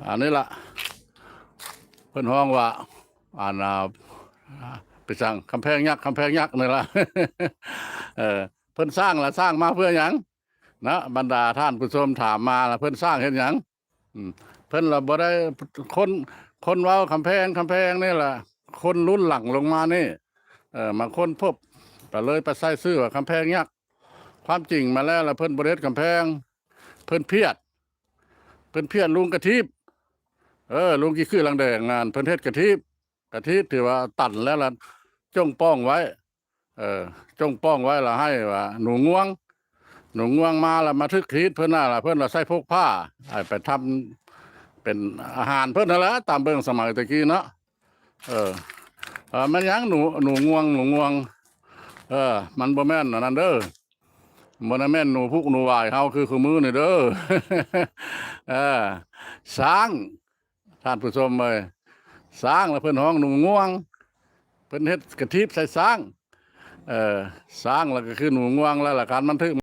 อันนี้ละเพิ่นห้องว่าไปสร้างกำแพงยักษ์นี่ละ เพิ่นสร้างละสร้างมาเพื่อหยังนะบรรดาท่านผู้ชมถามมาละเพิ่นสร้างเฮ็ดหยังอืมเพิ่นละบ่ได้คนเว้ากำแพงนี่ล่ะคนรุ่นหลังลงมานี่มาค้นพบก็เลยไปใส่ชื่อว่ากำแพงยักษ์ความจริงมาแล้วละเพิ่นบ่ได้เฮ็ดกำแพงเพิ่นเพียรลุงกระทิบลุงกี่คือหลังแดงงานเพิ่นเฮ็ดกระทิบถือว่าตันแล้วล่ะจงป้องไว้จงป้องไว้ละให้ว่าหนูง่วงมาแล้วมาทึกทีดเพิ่นน่ะล่ะเพิ่นละใส่พกผ้าให้ไปทำเป็นอาหารเพิ่นนั่นแหละตามเบิ่งสมัยตะกี้เนาะเออมันหยังหนูง่วงมันบ่แม่นอันนั้นเด้อบ่ได้แม่นหนูพุกหนูหวายเฮาคือมื้อนี่เด้อ เออช้างท่านผู้ชมเอ้ยช้างแล้วเพิ่นฮ้องหนูง่วงเพิ่นเฮ็ดกระทิบใส่ช้างช้างแล้วก็คือหนูง่วงแล้วล่ะการบันทึก